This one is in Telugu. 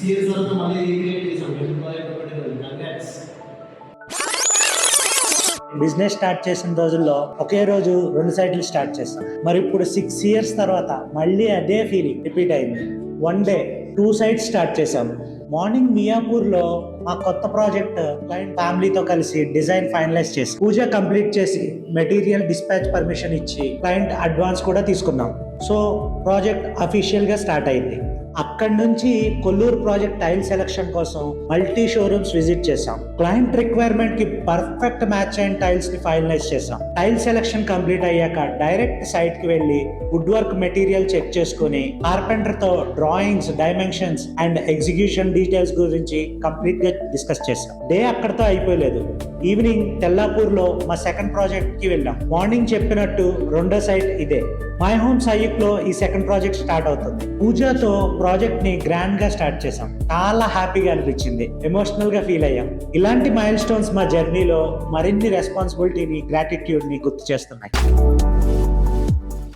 ఇయర్స్ తర్వాత మళ్ళీ రీక్రియేట్ చేసాం. కంగ్రాట్స్. బిజినెస్ స్టార్ట్ చేసిన రోజుల్లో ఒకే రోజు 2 సైట్లు స్టార్ట్ చేస్తాం. మరి ఇప్పుడు 6 ఇయర్స్ తర్వాత మళ్ళీ అదే ఫీలింగ్ రిపీట్ అయింది. 1 డే 2 సైట్స్ స్టార్ట్ చేసాం. మార్నింగ్ మియాపూర్లో మా కొత్త ప్రాజెక్ట్ క్లయింట్ ఫ్యామిలీతో కలిసి డిజైన్ ఫైనలైజ్ చేసి పూజ కంప్లీట్ చేసి మెటీరియల్ డిస్పాచ్ పర్మిషన్ ఇచ్చి క్లయింట్ అడ్వాన్స్ కూడా తీసుకున్నాం. సో ప్రాజెక్ట్ అఫీషియల్ గా స్టార్ట్ అయింది. అక్కడి నుంచి కొల్లూరు ప్రాజెక్ట్ టైల్ సెలక్షన్ కోసం మల్టీ షోరూమ్స్ విజిట్ చేసాం. క్లయింట్ రిక్వైర్మెంట్ కి పర్ఫెక్ట్ మ్యాచ్ అయిన టైల్స్ ని ఫైనలైజ్ చేసాం. టైల్ సెలక్షన్ కంప్లీట్ అయ్యాక డైరెక్ట్ సైట్ కి వెళ్లి వుడ్ వర్క్ మెటీరియల్ చెక్ చేసుకుని కార్పెంటర్ తో drawings, dimensions and execution details గురించి కంప్లీట్ గా డిస్కస్ చేసాం. డే అక్కడతో అయిపోలేదు. ఈవినింగ్ తెల్లాపూర్ లో మా సెకండ్ ప్రాజెక్ట్ కి వెళ్ళాం. మార్నింగ్ చెప్పినట్టు రెండో సైట్ ఇదే. మై హోమ్ సైట్ లో ఈ సెకండ్ ప్రాజెక్ట్ స్టార్ట్ అవుతుంది. పూజతో ప్రాజెక్ట్ ని గ్రాండ్ గా స్టార్ట్ చేసాం. చాలా హ్యాపీగా అనిపించింది, ఎమోషనల్ గా ఫీల్ అయ్యాం. ఇలాంటి మైల్ స్టోన్స్ మా జర్నీలో మరిన్ని రెస్పాన్సిబిలిటీని, గ్రాటిట్యూడ్ ని గుర్తు చేస్తున్నాయి.